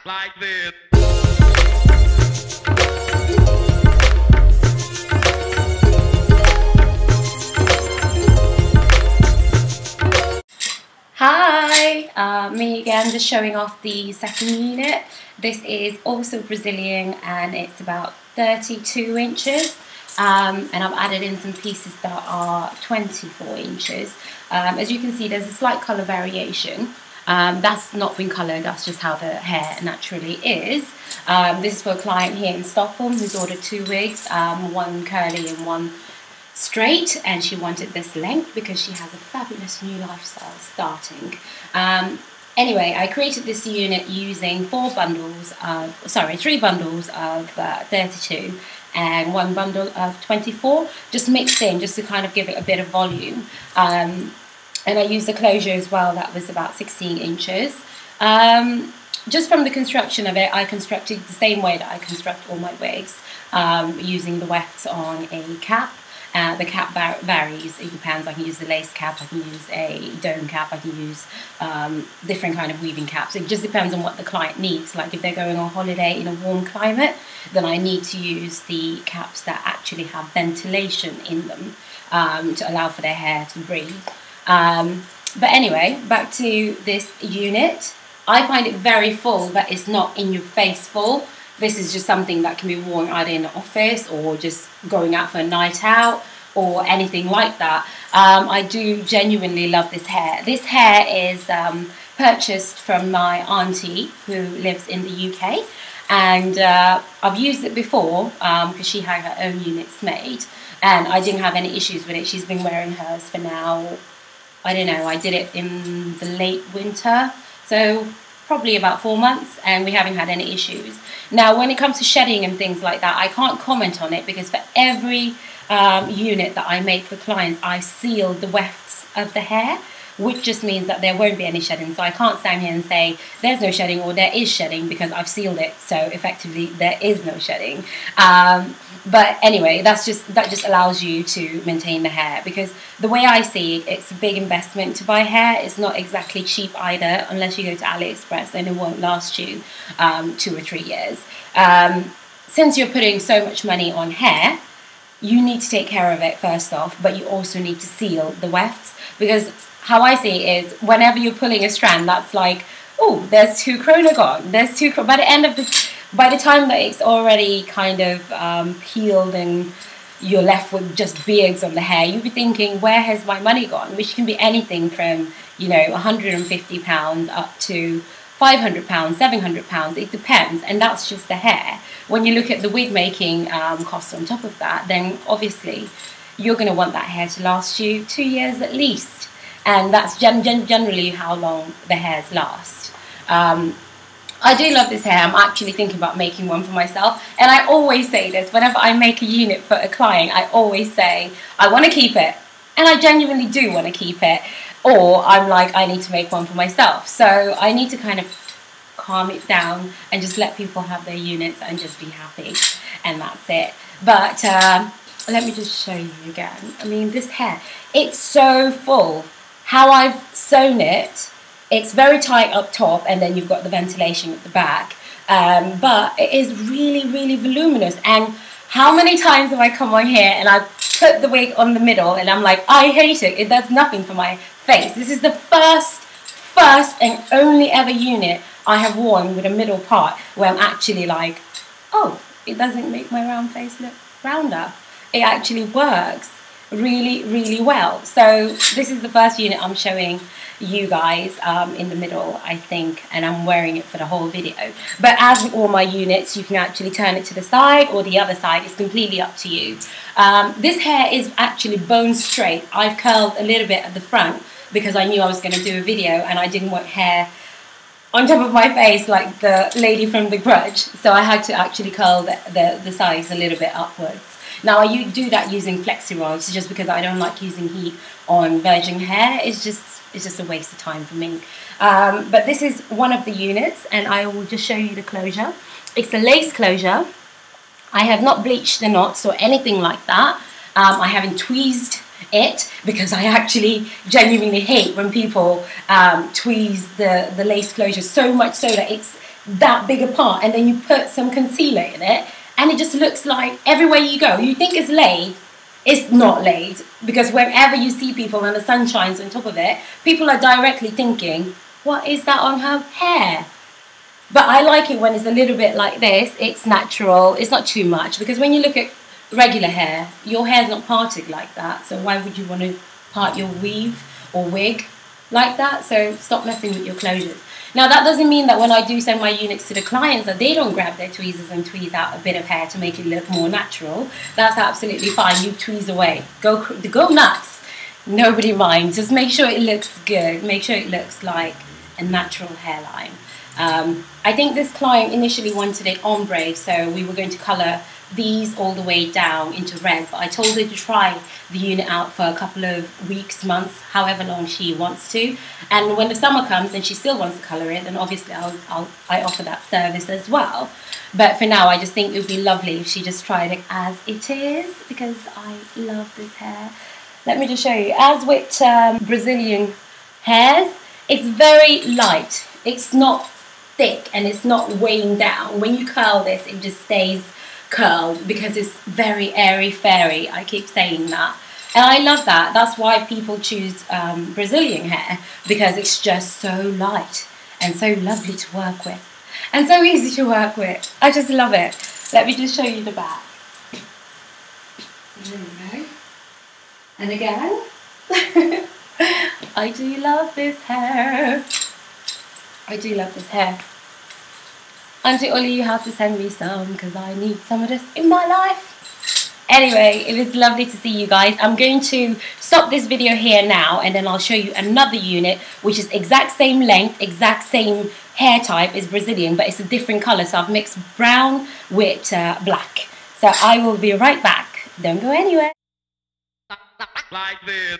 like this. Hi, me again, just showing off the second unit. This is also Brazilian and it's about 32 inches. And I've added in some pieces that are 24 inches. As you can see, there's a slight colour variation. That's not been coloured, that's just how the hair naturally is. This is for a client here in Stockholm who's ordered 2 wigs, one curly and one straight, and she wanted this length because she has a fabulous new lifestyle starting. Anyway, I created this unit using 3 bundles of 32 and 1 bundle of 24, just mixed in just to kind of give it a bit of volume. And I used a closure as well that was about 16 inches. Just from the construction of it, I constructed the same way that I construct all my wigs, using the wefts on a cap. The cap varies, it depends. I can use the lace cap, I can use a dome cap, I can use different kind of weaving caps. It just depends on what the client needs. Like if they're going on holiday in a warm climate, then I need to use the caps that actually have ventilation in them to allow for their hair to breathe. But anyway, back to this unit. I find it very full, but it's not in your face full. This is just something that can be worn either in the office or just going out for a night out or anything like that. I do genuinely love this hair. This hair is purchased from my auntie who lives in the UK, and I've used it before because she had her own units made and I didn't have any issues with it. She's been wearing hers for now, I don't know, I did it in the late winter, so probably about 4 months, and we haven't had any issues. Now, when it comes to shedding and things like that, I can't comment on it because for every unit that I make for clients, I seal the wefts of the hair, which just means that there won't be any shedding. So I can't stand here and say there's no shedding or there is shedding because I've sealed it. So effectively, there is no shedding. But anyway, that just allows you to maintain the hair, because the way I see it, it's a big investment to buy hair. It's not exactly cheap either, unless you go to AliExpress, and it won't last you 2 or 3 years. Since you're putting so much money on hair, you need to take care of it first off, but you also need to seal the wefts, because how I see it is whenever you're pulling a strand, that's like, oh, there's 2 krona gone. There's 2 by the end of by the time that it's already kind of peeled and you're left with just beards on the hair, you'll be thinking, where has my money gone? Which can be anything from, you know, £150 up to £500, £700. It depends, and that's just the hair. When you look at the wig making costs on top of that, then obviously you're going to want that hair to last you 2 years at least, and that's generally how long the hairs last. I do love this hair. I'm actually thinking about making one for myself, and I always say this whenever I make a unit for a client. I always say I want to keep it, and I genuinely do want to keep it, or I'm like, I need to make one for myself. So I need to kind of calm it down and just let people have their units and just be happy, and that's it. But let me just show you again. I mean, this hair, it's so full. How I've sewn it, it's very tight up top, and then you've got the ventilation at the back. But it is really, really voluminous. And how many times have I come on here and I put the wig on the middle and I'm like, I hate it. It does nothing for my face. This is the first and only ever unit I have worn with a middle part where I'm actually like, oh, it doesn't make my round face look rounder. It actually works really, really well. So this is the first unit I'm showing you guys in the middle, I think, and I'm wearing it for the whole video. But as with all my units, you can actually turn it to the side or the other side. It's completely up to you. This hair is actually bone straight. I've curled a little bit at the front because I knew I was going to do a video and I didn't want hair on top of my face like the lady from The Grudge. So I had to actually curl the sides a little bit upwards. Now I do that using flexi rods just because I don't like using heat on virgin hair. It's just a waste of time for me. But this is one of the units, and I will just show you the closure. It's a lace closure. I have not bleached the knots or anything like that. I haven't tweezed it because I actually genuinely hate when people tweeze the lace closure so much so that it's that big a part, and then you put some concealer in it, and it just looks like everywhere you go, you think it's laid, it's not laid, because whenever you see people and the sun shines on top of it, people are directly thinking, what is that on her hair? But I like it when it's a little bit like this. It's natural, it's not too much, because when you look at regular hair, your hair's not parted like that, so why would you want to part your weave or wig like that? So stop messing with your closures. Now that doesn't mean that when I do send my units to the clients that they don't grab their tweezers and tweeze out a bit of hair to make it look more natural. That's absolutely fine. You tweeze away, go nuts, nobody minds. Just make sure it looks good, make sure it looks like a natural hairline. I think this client initially wanted it ombre, so we were going to colour these all the way down into red, but I told her to try the unit out for a couple of weeks, months, however long she wants to, and when the summer comes and she still wants to colour it, then obviously I offer that service as well. But for now, I just think it would be lovely if she just tried it as it is, because I love this hair. Let me just show you. As with Brazilian hairs, it's very light, it's not thick, and it's not weighing down. When you curl this, it just stays curled because it's very airy fairy. I keep saying that, and I love that. That's why people choose Brazilian hair, because it's just so light and so lovely to work with and so easy to work with. I just love it. Let me just show you the back. There we go. And again, I do love this hair. I do love this hair. Auntie Ollie, you have to send me some, because I need some of this in my life. Anyway, it was lovely to see you guys. I'm going to stop this video here now, and then I'll show you another unit, which is exact same length, exact same hair type as Brazilian, but it's a different colour. So I've mixed brown with black. So I will be right back. Don't go anywhere. Like this.